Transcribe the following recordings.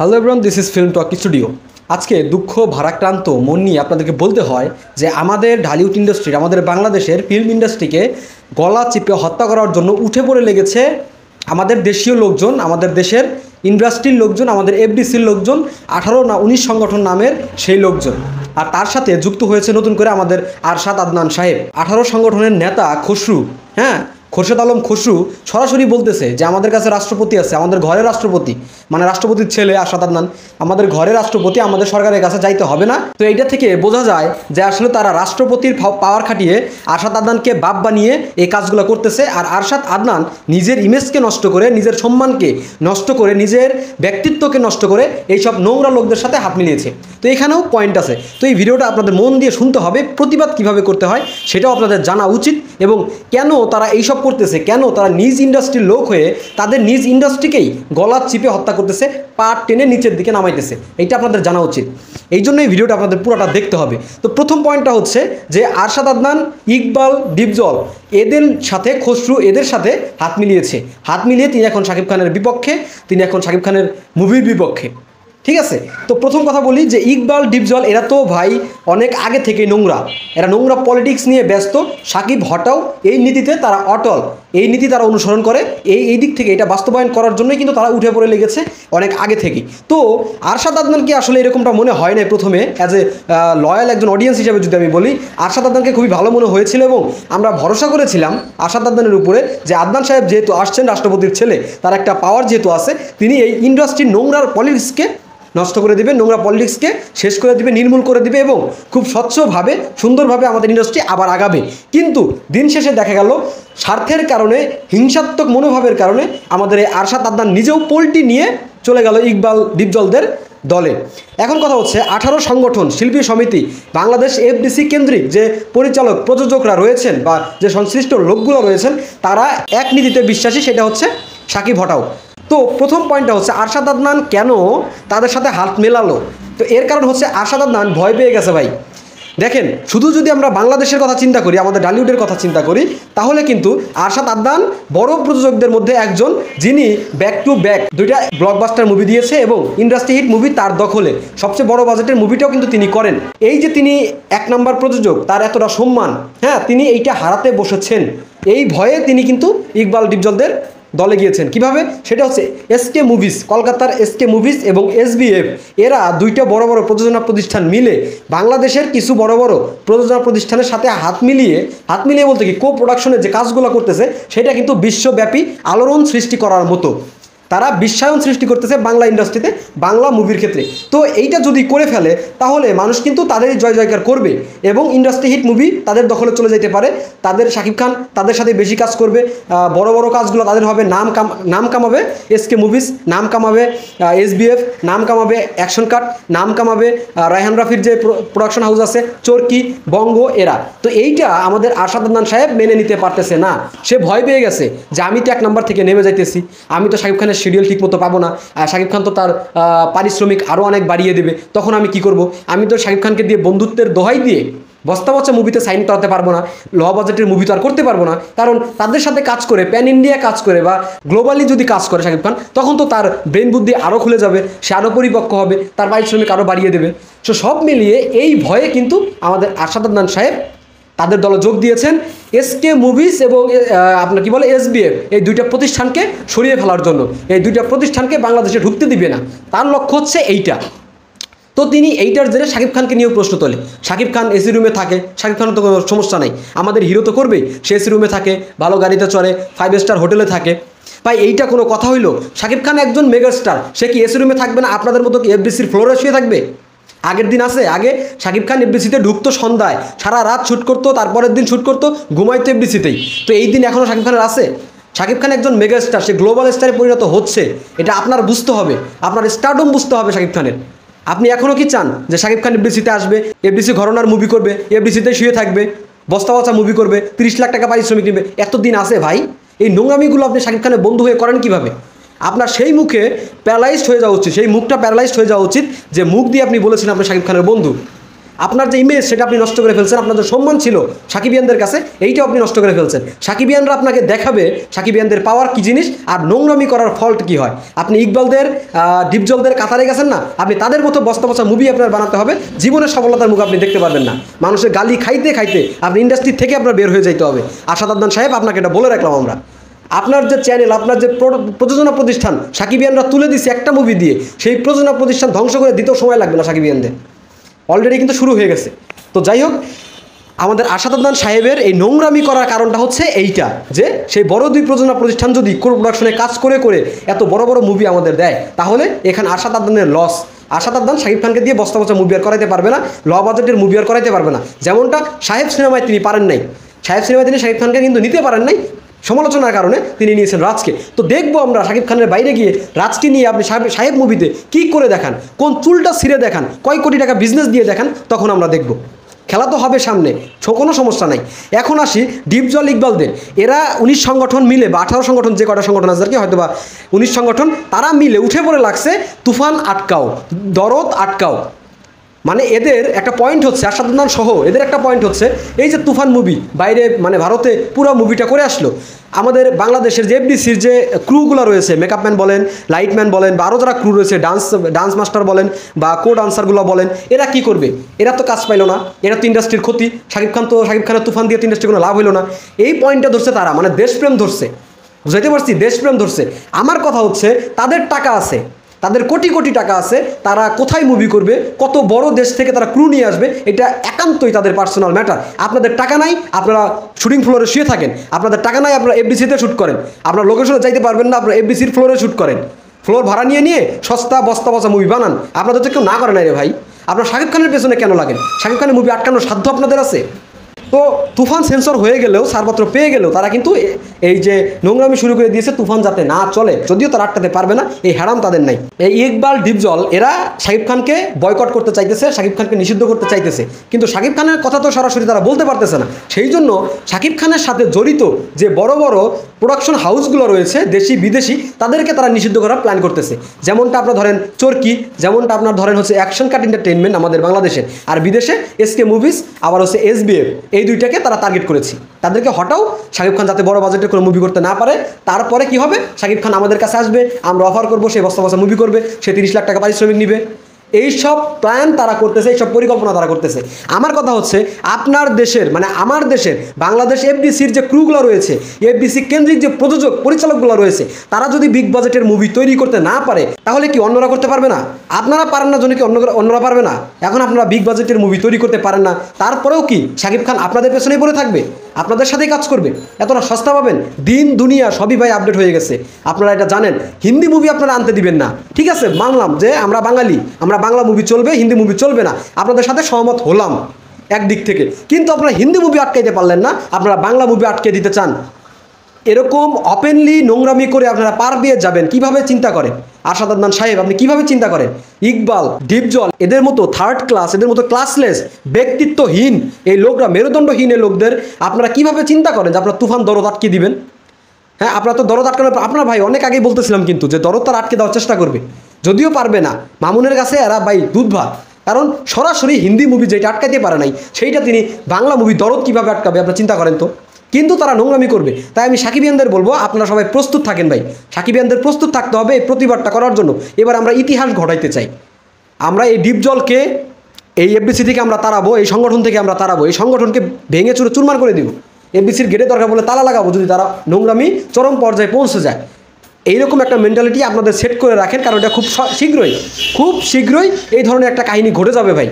Hello everyone, this is film talk studio. আজকে দুঃখ ভারাক্রান্ত মন নিয়ে আপনাদেরকে বলতে হয় যে আমাদের ঢালিউড ইন্ডাস্ট্রির, আমাদের বাংলাদেশের ফিল্ম ইন্ডাস্ট্রিকে গলা চিপে হত্যা করার জন্য উঠে পড়ে লেগেছে আমাদের দেশীয় লোকজন, আমাদের দেশের ইন্ডাস্ট্রির লোকজন, আমাদের এফডিসির লোকজন, 18-19 সংগঠন নামের সেই লোকজন। আর তার সাথে যুক্ত হয়েছে নতুন করে আমাদের আরশাদ আদনান সাহেব, 18 সংগঠনের নেতা খসরু। খোরশেদ আলম খসরু সরাসরি বলতেছে যে আমাদের কাছে রাষ্ট্রপতি আছে, আমাদের ঘরের রাষ্ট্রপতি, মানে রাষ্ট্রপতির ছেলে আরশাদ আদনান, আমাদের ঘরের রাষ্ট্রপতি, আমাদের সরকারের কাছে যাইতে হবে না। তো এইটা থেকে বোঝা যায় যে আসলে তারা রাষ্ট্রপতির পাওয়ার খাটিয়ে আরশাদ আদনানকে বাপ বানিয়ে এই কাজগুলো করতেছে। আর আরশাদ আদনান নিজের ইমেজকে নষ্ট করে, নিজের সম্মানকে নষ্ট করে, নিজের ব্যক্তিত্বকে নষ্ট করে এইসব নোংরা লোকদের সাথে হাত মিলিয়েছে। তো এখানেও পয়েন্ট আছে। তো এই ভিডিওটা আপনাদের মন দিয়ে শুনতে হবে, প্রতিবাদ কিভাবে করতে হয় সেটাও আপনাদের জানা উচিত, এবং কেন তারা এইসব করতেছে, কেন তারা নিজ ইন্ডাস্ট্রির লোক হয়ে তাদের নিজ ইন্ডাস্ট্রিকেই গলা চিপে হত্যা করতেছে, পা টেনে নিচের দিকে নামাইতেছে, এইটা আপনাদের জানা উচিত। এই জন্য এই ভিডিওটা আপনাদের পুরোটা দেখতে হবে। তো প্রথম পয়েন্টটা হচ্ছে যে আরশাদ আদনান, ইকবাল, ডিপজল এদের সাথে খসরু এদের সাথে হাত মিলিয়েছে। হাত মিলিয়ে তিনি এখন শাকিব খানের বিপক্ষে, তিনি এখন শাকিব খানের মুভির বিপক্ষে। ঠিক আছে, তো প্রথম কথা বলি যে ইকবাল, ডিপজল এরা তো ভাই অনেক আগে থেকে নোংরা, এরা নোংরা পলিটিক্স নিয়ে ব্যস্ত। সাকিব হটাও এই নীতিতে তারা অটল, এই নীতি তারা অনুসরণ করে, এই দিক থেকে এটা বাস্তবায়ন করার জন্যই কিন্তু তারা উঠে পড়ে লেগেছে অনেক আগে থেকেই। তো আরশাদ আদনানকে আসলে এরকমটা মনে হয় না প্রথমে, অ্যাজ এ লয়াল একজন অডিয়েন্স হিসেবে যদি আমি বলি, আরশাদ আদনানকে খুবই ভালো মনে হয়েছিল এবং আমরা ভরসা করেছিলাম আরশাদ আদনানের উপরে যে আদনান সাহেব যেহেতু আসছেন, রাষ্ট্রপতির ছেলে, তার একটা পাওয়ার যেহেতু আছে, তিনি এই ইন্ডাস্ট্রির নোংরার পলিটিক্সকে নষ্ট করে দিবে, নোংরা পলিটিক্সকে শেষ করে দিবে, নির্মূল করে দিবে এবং খুব স্বচ্ছভাবে সুন্দরভাবে আমাদের ইন্ডাস্ট্রি আবার আগাবে। কিন্তু দিন শেষে দেখা গেল স্বার্থের কারণে, হিংসাত্মক মনোভাবের কারণে আমাদের এই আরশাদ আদনান নিজেও পোল্টি নিয়ে চলে গেল ইকবাল, ডিপজলদের দলে। এখন কথা হচ্ছে 18 সংগঠন, শিল্পী সমিতি, বাংলাদেশ এফডিসি কেন্দ্রিক যে পরিচালক, প্রযোজকরা রয়েছেন বা যে সংশ্লিষ্ট লোকগুলো রয়েছেন, তারা এক নীতিতে বিশ্বাসী, সেটা হচ্ছে সাকিব হটাও। তো প্রথম পয়েন্টটা হচ্ছে আরশাদ আদনান কেন তাদের সাথে হাত মেলালো। তো এর কারণ হচ্ছে আরশাদ আদনান ভয় পেয়ে গেছে ভাই। দেখেন, শুধু যদি আমরা বাংলাদেশের কথা চিন্তা করি, আমাদের ঢালিউডের কথা চিন্তা করি, তাহলে কিন্তু আরশাদ আদনান বড় প্রযোজকদের মধ্যে একজন, যিনি ব্যাক টু ব্যাক 2টা ব্লকবাস্টার মুভি দিয়েছে এবং ইন্ডাস্ট্রি হিট মুভি তার দখলে, সবচেয়ে বড় বাজেটের মুভিটাও কিন্তু তিনি করেন। এই যে তিনি 1 নম্বর প্রযোজক, তার এতটা সম্মান, তিনি এইটা হারাতে বসেছেন। এই ভয়ে তিনি কিন্তু ইকবাল, ডিপজলদের দলে গিয়েছেন। কিভাবে? সেটা হচ্ছে এসকে মুভিজ, কলকাতার এসকে মুভিজ এবং এসবিএফ, এরা 2টা বড় বড় প্রযোজনা প্রতিষ্ঠান মিলে বাংলাদেশের কিছু বড় বড় প্রযোজনা প্রতিষ্ঠানের সাথে হাত মিলিয়ে বলতে কি, কো প্রোডাকশনের যে কাজগুলো করতেছে সেটা কিন্তু বিশ্বব্যাপী আলোড়ন সৃষ্টি করার মতো। তারা বিশ্বায়ন সৃষ্টি করতেছে বাংলা ইন্ডাস্ট্রিতে, বাংলা মুভির ক্ষেত্রে। তো এইটা যদি করে ফেলে তাহলে মানুষ কিন্তু তাদেরই জয় জয়কার করবে এবং ইন্ডাস্ট্রি হিট মুভি তাদের দখলে চলে যেতে পারে। তাদের শাকিব খান তাদের সাথে বেশি কাজ করবে, বড় বড় কাজগুলো তাদের হবে, নাম কামাবে এসকে মুভিজ, নাম কামাবে এসবিএফ, নাম কামাবে অ্যাকশন কাট, নাম কামাবে রায়হান রাফির যে প্রোডাকশন হাউস আছে, চরকি, বঙ্গ, এরা। তো এইটা আমাদের আরশাদ আদনান সাহেব মেনে নিতে পারতেছে না। সে ভয় পেয়ে গেছে যে আমি তো 1 নম্বর থেকে নেমে যাইতেছি, আমি তো শাকিব খানের শিডিউল ঠিক মতো পাবো না, আর শাকিব খান তো তার পারিশ্রমিক আরও অনেক বাড়িয়ে দেবে, তখন আমি কি করব? আমি তো শাকিব খানকে দিয়ে বন্ধুত্বের দোহাই দিয়ে বস্তা বস্তা মুভিতে সাইন করাতে পারবো না, লো বাজেটের মুভি তো আর করতে পারবো না। কারণ তাদের সাথে কাজ করে, প্যান ইন্ডিয়া কাজ করে বা গ্লোবালি যদি কাজ করে শাকিব খান, তখন তো তার ব্রেন বুদ্ধি আরও খুলে যাবে, সে আরও পরিপক্ক হবে, তার পারিশ্রমিক আরও বাড়িয়ে দেবে। সো সব মিলিয়ে এই ভয়ে কিন্তু আমাদের আরশাদ আদনান সাহেব তাদের দলে যোগ দিয়েছেন, এসকে মুভিজ এবং আপনার কি বলে এসবিএফ, এই 2টা প্রতিষ্ঠানকে সরিয়ে ফেলার জন্য। এই 2টা প্রতিষ্ঠানকে বাংলাদেশে ঢুকতে দিবে না, তার লক্ষ্য হচ্ছে এইটা। তো তিনি এইটার জেরে শাকিব খানকে নিয়েও প্রশ্ন তোলে। শাকিব খান এসি রুমে থাকে, শাকিব খানের তো কোনো সমস্যা নাই, আমাদের হিরো তো করবেই, সে এসি রুমে থাকে, ভালো গাড়িতে চড়ে, 5 স্টার হোটেলে থাকে। ভাই এইটা কোনো কথা হইলো? শাকিব খান একজন মেগাস্টার, সে কি এসি রুমে থাকবে না? আপনাদের মতো কি এফডিসির ফ্লোরে শুয়ে থাকবে? আগের দিন আছে, আগে শাকিব খান এফডিসিতে ঢুকতো সন্ধ্যায়, সারা রাত শ্যুট করতো, তারপরের দিন শ্যুট করতো, ঘুমাইতো এফডিসিতেই। তো এই দিন এখনও শাকিব খানের আছে? শাকিব খান একজন মেগা স্টার, সে গ্লোবাল স্টারে পরিণত হচ্ছে, এটা আপনার বুঝতে হবে, আপনার স্টারডম বুঝতে হবে শাকিব খানের। আপনি এখনও কি চান যে শাকিব খান এফডিসিতে আসবে, এফডিসি ঘরনার মুভি করবে, এফডিসিতে শুয়ে থাকবে, বস্তা বস্তা মুভি করবে, 30 লাখ টাকা পারিশ্রমিক নেবে? এত দিন আছে ভাই? এই নোংরামিগুলো আপনি শাকিব খানের বন্ধু হয়ে করেন কীভাবে? আপনার সেই মুখে প্যারালাইজড হয়ে যাওয়া উচিত, সেই মুখটা প্যারালাইজড হয়ে যাওয়া উচিত যে মুখ দিয়ে আপনি বলেছেন আপনি শাকিব খানের বন্ধু। আপনার যে ইমেজ সেটা আপনি নষ্ট করে ফেলছেন, আপনার যে সম্মান ছিল সাকিবিয়ানদের কাছে এইটাও আপনি নষ্ট করে ফেলছেন। সাকিবিয়ানরা আপনাকে দেখাবে সাকিবিয়ানদের পাওয়ার কী জিনিস আর নোংরামি করার ফল্ট কী হয়। আপনি ইকবালদের ডিপজলদের কাতারে গেছেন না, আপনি তাদের মতো বস্তা বস্তা মুভি আপনার বানাতে হবে, জীবনের সফলতার মুখ আপনি দেখতে পারবেন না। মানুষের গালি খাইতে খাইতে আপনি ইন্ডাস্ট্রি থেকে আপনার বের হয়ে যাইতে হবে। আশাদ আদনান সাহেব, আপনাকে এটা বলে রাখলাম আমরা। আপনার যে চ্যানেল, আপনার যে প্রযোজনা প্রতিষ্ঠান সাকিবিয়ানরা তুলে দিচ্ছে একটা মুভি দিয়ে, সেই প্রযোজনা প্রতিষ্ঠান ধ্বংস করে দিতেও সময় লাগবে না সাকিবিয়ানদের, অলরেডি কিন্তু শুরু হয়ে গেছে। তো যাই হোক, আমাদের আশাদ আদনান সাহেবের এই নোংরামি করার কারণটা হচ্ছে এইটা, যে সেই বড় দুই প্রযোজনা প্রতিষ্ঠান যদি কো প্রোডাকশনে কাজ করে করে এত বড় বড় মুভি আমাদের দেয়, তাহলে এখানে আশাদ আদনানের লস। আশাদ আদনান শাকিব খানকে দিয়ে বস্তা বস্তা মুভি আর করাইতে পারবে না, ল বাজেটের মুভি আর করাইতে পারবে না, যেমনটা সাহেব সিনেমায় তিনি পারেন নাই। সাহেব সিনেমায় তিনি শাকিব খানকে কিন্তু নিতে পারেন নাই, সমালোচনার কারণে তিনি নিয়েছেন রাজকে। তো দেখবো আমরা শাকিব খানের বাইরে গিয়ে রাজকে নিয়ে আপনি সাহেব মুভিতে কী করে দেখান, কোন চুলটা ছিঁড়ে দেখান, কয় কোটি টাকা বিজনেস দিয়ে দেখান, তখন আমরা দেখব। খেলা তো হবে সামনে, কোনো সমস্যা নাই। এখন আসি ডিপজল ইকবালদের, এরা 19 সংগঠন মিলে বা 18 সংগঠন, যে কটা সংগঠন আছে আর কি, হয়তো বা 19 সংগঠন, তারা মিলে উঠে পড়ে লাগছে তুফান আটকাও, দরদ আটকাও। মানে এদের একটা পয়েন্ট হচ্ছে, আশাদ আদনান সহ এদের একটা পয়েন্ট হচ্ছে, এই যে তুফান মুভি বাইরে মানে ভারতে পুরো মুভিটা করে আসলো, আমাদের বাংলাদেশের যে এফডিসির যে ক্রুগুলো রয়েছে, মেকআপম্যান বলেন, লাইটম্যান বলেন, বা আরও যারা ক্রু রয়েছে, ডান্স মাস্টার বলেন বা কো ডান্সারগুলো বলেন, এরা কি করবে? এরা তো কাজ পাইলো না, এরা তো ইন্ডাস্ট্রির ক্ষতি। শাকিব খানের তুফান দিয়ে তো ইন্ডাস্ট্রির কোনো লাভ হইলো না। এই পয়েন্টটা ধরছে তারা, মানে দেশপ্রেম ধরছে, বুঝাইতে পারছি, দেশপ্রেম ধরছে। আমার কথা হচ্ছে, তাদের টাকা আছে, তাদের কোটি কোটি টাকা আছে, তারা কোথায় মুভি করবে, কত বড় দেশ থেকে তারা ক্রু নিয়ে আসবে, এটা একান্তই তাদের পার্সোনাল ম্যাটার। আপনাদের টাকা নাই, আপনারা শুটিং ফ্লোরে শুয়ে থাকেন, আপনাদের টাকা নাই, আপনারা এফডিসিতে শ্যুট করেন, আপনারা লোকেশনে যাইতে পারবেন না, আপনারা এফডিসির ফ্লোরে শ্যুট করেন, ফ্লোর ভাড়া নিয়ে সস্তা বস্তা বস্তা মুভি বানান। আপনাদের তো কেউ না করে নাই রে ভাই, আপনারা শাকিব খানের পেছনে কেন লাগেন? শাকিব খানের মুভি আটকানোর সাধ্য আপনাদের আছে? তো তুফান সেন্সর হয়ে গেলেও, ছাড়পত্র পেয়ে গেলেও, তারা কিন্তু এই যে নোংরামি শুরু করে দিয়েছে তুফান যাতে না চলে, যদিও তারা আটকাতে পারবে না, এই হ্যারাম তাদের নাই। এই ইকবাল ডিপজল এরা শাকিব খানকে বয়কট করতে চাইতেছে, শাকিব খানকে নিষিদ্ধ করতে চাইতেছে, কিন্তু শাকিব খানের কথা তো সরাসরি তারা বলতে পারতেছে না। সেই জন্য শাকিব খানের সাথে জড়িত যে বড় বড় প্রোডাকশন হাউসগুলো রয়েছে দেশি বিদেশি, তাদেরকে তারা নিষিদ্ধ করার প্ল্যান করতেছে। যেমনটা আপনার ধরেন চরকি, যেমনটা আপনার ধরেন হচ্ছে অ্যাকশন কাট এন্টারটেইনমেন্ট আমাদের বাংলাদেশের, আর বিদেশে এসকে মুভিজ, আবার হচ্ছে এসবিএফ, এই দুইটাকে তারা টার্গেট করেছি। তাদেরকে হটাও, শাকিব খান যাতে বড় বাজেটের কোনো মুভি করতে না পারে। তারপরে কি হবে, শাকিব খান আমাদের কাছে আসবে, আমরা অফার করবো, সে বস্তা বস্তা মুভি করবে, সে 30 লাখ টাকা পারিশ্রমিক নিবে। এইসব প্ল্যান তারা করতেছে, এইসব পরিকল্পনা তারা করতেছে। আমার কথা হচ্ছে, আপনার দেশের মানে আমার দেশের বাংলাদেশ এফডিসির যে ক্রুগুলো রয়েছে, এফডিসি কেন্দ্রিক যে প্রযোজক পরিচালকগুলো রয়েছে, তারা যদি বিগ বাজেটের মুভি তৈরি করতে না পারে, তাহলে কি অন্যরা করতে পারবে না? আপনারা পারেন না জন্য কি অন্যরা পারবে না? এখন আপনারা বিগ বাজেটের মুভি তৈরি করতে পারেন না, তারপরেও কি শাকিব খান আপনাদের পেছনেই পড়ে থাকবে, আপনাদের সাথেই কাজ করবে? এতটা সস্তা পাবেন? দিন দুনিয়া সবই ভাই আপডেট হয়ে গেছে, আপনারা এটা জানেন। হিন্দি মুভি আপনারা আনতে দিবেন না, ঠিক আছে, মানলাম যে আমরা বাঙালি, আমরা বাংলা মুভি চলবে, হিন্দি মুভি চলবে না, আপনাদের সাথে সহমত হলাম একদিক থেকে, কিন্তু আপনারা হিন্দি মুভি আটকাইতে পারলেন না, আপনারা বাংলা মুভি আটকে দিতে চান। এরকম ওপেনলি নোংরামি করে আপনারা পার দিয়ে যাবেন, কিভাবে চিন্তা করেন? আশাদ আদনান সাহেব, আপনি কিভাবে চিন্তা করেন? ইকবাল, ডিপজল, এদের মতো থার্ড ক্লাস, এদের মতো ক্লাসলেস, ব্যক্তিত্বহীন এই লোকরা, মেরুদণ্ডহীন এই লোকদের আপনারা কিভাবে চিন্তা করেন যে আপনারা তুফান দরদ আটকে দিবেন? হ্যাঁ, আপনারা তো দরদ আটকানোর, আপনার ভাই অনেক আগেই বলতেছিলাম কিন্তু যে দরদ তারা আটকে দেওয়ার চেষ্টা করবে, যদিও পারবে না। মামুনের কাছে এরা ভাই দুধ ভাত, কারণ সরাসরি হিন্দি মুভি যেটা আটকাইতে পারে নাই, সেইটা তিনি বাংলা মুভি দরদ কীভাবে আটকাবে আপনারা চিন্তা করেন তো। কিন্তু তারা নোংরামি করবে। তাই আমি সাকিবিয়ানদের বলবো, আপনারা সবাই প্রস্তুত থাকেন ভাই, সাকিবিয়ানদের প্রস্তুত থাকতে হবে এই প্রতিবাদটা করার জন্য। এবার আমরা ইতিহাস ঘটাইতে চাই, আমরা এই ডিপজলকে এই এফডিসি থেকে আমরা তাড়াবো, এই সংগঠন থেকে আমরা তাড়াবো, এই সংগঠনকে ভেঙে চুরে চুরমার করে দিব, এফডিসির গেটে দরকার বলে তালা লাগাবো যদি তারা নোংরামি চরম পর্যায়ে পৌঁছে যায়। এইরকম একটা মেন্টালিটি আপনাদের সেট করে রাখেন, কারণ এটা খুব শীঘ্রই এই ধরনের একটা কাহিনী ঘটে যাবে ভাই।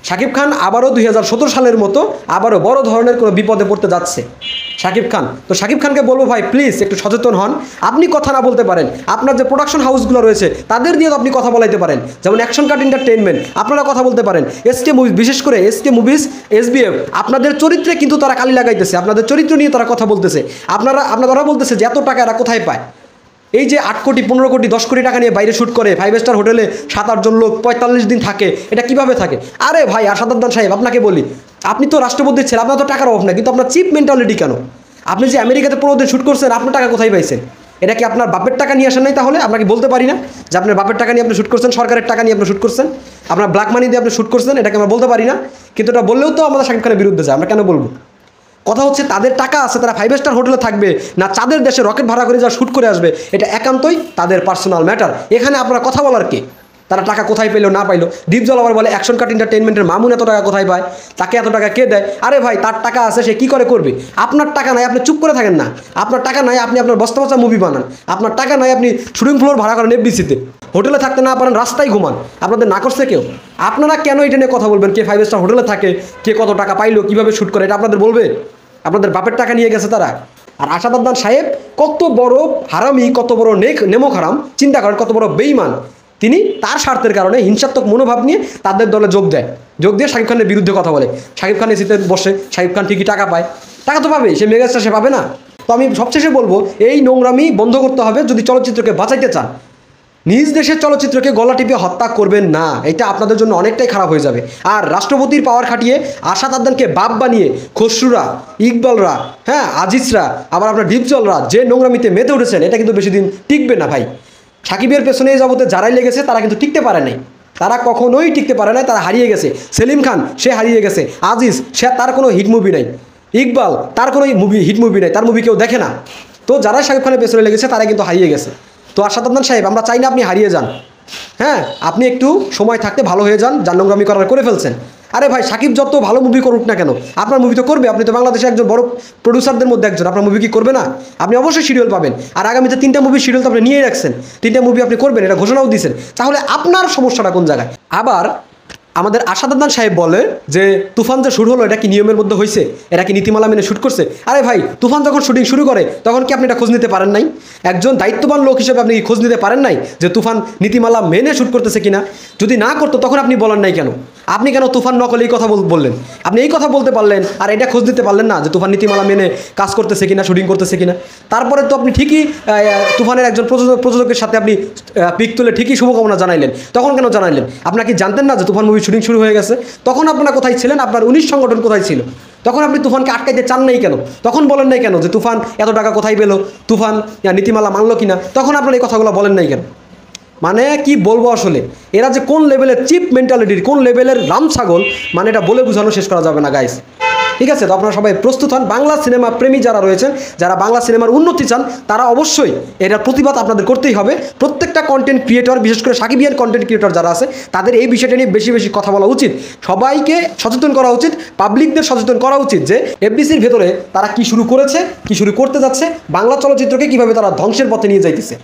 শাকিব খান আবারও 2017 সালের মতো আবারও বড় ধরনের কোনো বিপদে পড়তে যাচ্ছে শাকিব খান। তো শাকিব খানকে বলবো ভাই প্লিজ একটু সচেতন হন। আপনি কথা না বলতে পারেন, আপনার যে প্রোডাকশন হাউসগুলো রয়েছে তাদের দিয়ে তো আপনি কথা বলাইতে পারেন, যেমন অ্যাকশন কাট এন্টারটেইনমেন্ট, আপনারা কথা বলতে পারেন। এসকে মুভিজ, বিশেষ করে এসকে মুভিজ, এসবিএফ, আপনাদের চরিত্রে কিন্তু তারা কালি লাগাইতেছে, আপনাদের চরিত্র নিয়ে তারা কথা বলতেছে। আপনারা বলতেছে যে এত টাকা এরা কোথায় পায়। এই যে 8 কোটি 15 কোটি 10 কোটি টাকা নিয়ে বাইরে শ্যুট করে, 5 স্টার হোটেলে 7-8 জন লোক 45 দিন থাকে, এটা কিভাবে থাকে? আরে ভাই আশাদ আদনান সাহেব, আপনাকে বলি, আপনি তো রাষ্ট্রপতির ছেলে, আপনার তো টাকার অভাব না, কিন্তু আপনার চিপ মেন্টালিটি কেন? আপনি যে আমেরিকাতে 15 দিন শ্যুট করছেন, আপনার টাকা কোথায় পাইছেন? এটা কি আপনার বাপের টাকা নিয়ে আসেন নাই? তাহলে আপনাকে বলতে পারি না যে আপনার বাপের টাকা নিয়ে আপনি শ্যুট করছেন, সরকারের টাকা নিয়ে আপনি শ্যুট করছেন, আপনার ব্ল্যাক মানি দিয়ে আপনি শ্যুট করছেন, এটাকে আমরা বলতে পারি না? কিন্তু এটা বললেও তো আমাদের শাকিব খানের বিরুদ্ধে যায়, আমরা কেন বলবো? কথা হচ্ছে তাদের টাকা আছে, তারা 5 স্টার হোটেলে থাকবে না চাঁদের দেশে রকেট ভাড়া করে যা শ্যুট করে আসবে, এটা একান্তই তাদের পার্সোনাল ম্যাটার। এখানে আপনারা কথা বলার কে? তারা টাকা কোথায় পেলো না পাইলো? ডিপজল আবার বলে অ্যাকশন কাট এন্টারটেইনমেন্টের মামুন এত টাকা কোথায় পায়, তাকে এত টাকা কে দেয়? আরে ভাই, তার টাকা আছে, সে কী করে করবে? আপনার টাকা নাই, আপনি চুপ করে থাকেন না। আপনার টাকা নাই, আপনি আপনার বস্তা বস্তা মুভি বানান। আপনার টাকা নাই, আপনি শুটিং ফ্লোর ভাড়া করেন এফবিসিতে, হোটেলে থাকতে না পারেন, রাস্তায় ঘুমান। আপনাদের না করছে কেউ? আপনারা কেন এটা নিয়ে কথা বলবেন? কে 5 স্টার হোটেলে থাকে, কে কত টাকা পাইলো, কীভাবে শ্যুট করে, এটা আপনাদের বলবে? আপনাদের বাপের টাকা নিয়ে গেছে তারা। আর আশাদ আদনান সাহেব কত বড় হারামি, কত বড় নেমক হারাম, চিন্তা করেন, কত বড় বেঈমান। তিনি তার স্বার্থের কারণে হিংসাত্মক মনোভাব নিয়ে তাদের দলে যোগ দিয়ে শাকিব খানের বিরুদ্ধে কথা বলে। শাকিব খান এসিতে বসে, শাকিব খান ঠিকই টাকা পায়, টাকা তো পাবে, সে মেগাস্টার, সে পাবে না? তো আমি সবশেষে বলবো, এই নোংরামি বন্ধ করতে হবে যদি চলচ্চিত্রকে বাঁচাইতে চান। নিজ দেশের চলচ্চিত্রকে গলা টিপে হত্যা করবেন না, এটা আপনাদের জন্য অনেকটাই খারাপ হয়ে যাবে। আর রাষ্ট্রপতির পাওয়ার খাটিয়ে আশাদ আদনানকে বাপ বানিয়ে খসরুরা, ইকবালরা, হ্যাঁ আজিজরা, আবার আপনার ডিপজলরা যে নোংরামিতে মেতে উঠেছেন, এটা কিন্তু বেশি দিন টিকবে না ভাই। সাকিবের পেছনে যাবতে যারাই লেগেছে তারা কিন্তু টিকতে পারে নাই, তারা কখনোই টিকতে পারে নাই, তারা হারিয়ে গেছে। সেলিম খান, সে হারিয়ে গেছে। আজিজ, সে তার কোনো হিট মুভি নাই। ইকবাল, তার কোনো হিট মুভি নাই, তার মুভি কেউ দেখে না। তো যারা শাকিব খানের পেছনে লেগেছে তারা কিন্তু হারিয়ে গেছে। তো আশাদ আদনান সাহেব, আমরা চাই না আপনি হারিয়ে যান। হ্যাঁ, আপনি একটু সময় থাকতে ভালো হয়ে যান, যার নোংরামি করার করে ফেলছেন। আরে ভাই, সাকিব যত ভালো মুভি করুক না কেন, আপনার মুভি তো করবে। আপনি তো বাংলাদেশের একজন বড় প্রডিউসারদের মধ্যে একজন, আপনার মুভি কি করবে না? আপনি অবশ্যই শিডিউল পাবেন। আর আগামীতে 3টা মুভি শিডিউল তো আপনি নিয়েই রাখছেন, 3টা মুভি আপনি করবেন, এটা ঘোষণাও দিয়েছেন। তাহলে আপনার সমস্যাটা কোন জায়গায়? আবার আমাদের আশাদ আদনান সাহেব বলে যে তুফান যে শুরু হলো, এটা কি নিয়মের মধ্যে হয়েছে? এটা কি নীতিমালা মেনে শ্যুট করছে? আরে ভাই, তুফান যখন শুটিং শুরু করে তখন কি আপনি এটা খোঁজ নিতে পারেন নাই? একজন দায়িত্ববান লোক হিসেবে আপনি কি খোঁজ নিতে পারেন নাই যে তুফান নীতিমালা মেনে শ্যুট করতেছে কিনা? যদি না করতো তখন আপনি বলেন নাই কেন? আপনি কেন তুফান নকল এই কথা বললেন? আপনি এই কথা বলতে পারলেন, আর এটা খোঁজ দিতে পারলেন না যে তুফান নীতিমালা মেনে কাজ করতেছে কিনা, শুটিং করতেছে কিনা? তারপরে তো আপনি ঠিকই তুফানের একজন প্রযোজকের সাথে আপনি পিক তুলে ঠিকই শুভকামনা জানাইলেন। তখন কেন জানাইলেন? আপনার কি জানতেন না যে তুফান মুভি শুটিং শুরু হয়ে গেছে? তখন আপনারা কোথায় ছিলেন? আপনার 19 সংগঠন কোথায় ছিল? তখন আপনি তুফানকে আটকাইতে চান নাই কেন? তখন বলেন নাই কেন যে তুফান এত টাকা কোথায় পেলো, তুফান নীতিমালা মানলো কিনা? তখন আপনারা এই কথাগুলো বলেন নাই কেন? মানে কি বলবো আসলে, এরা যে কোন লেভেলের চিপ মেন্টালিটির, কোন লেভেলের রামছাগল, মানে এটা বলে বোঝানো শেষ করা যাবে না গাইস। ঠিক আছে, তো আপনারা সবাই প্রস্তুত হন। বাংলা সিনেমা প্রেমী যারা রয়েছেন, যারা বাংলা সিনেমার উন্নতি চান, তারা অবশ্যই এটার প্রতিবাদ আপনাদের করতেই হবে। প্রত্যেকটা কন্টেন্ট ক্রিয়েটর, বিশেষ করে সাকিবিয়ান কন্টেন্ট ক্রিয়েটর যারা আছে, তাদের এই বিষয়টা নিয়ে বেশি বেশি কথা বলা উচিত। সবাইকে সচেতন করা উচিত, পাবলিকদের সচেতন করা উচিত যে এফডিসির ভেতরে তারা কি শুরু করেছে, কি শুরু করতে যাচ্ছে, বাংলা চলচ্চিত্রকে কীভাবে তারা ধ্বংসের পথে নিয়ে যাইতেছে।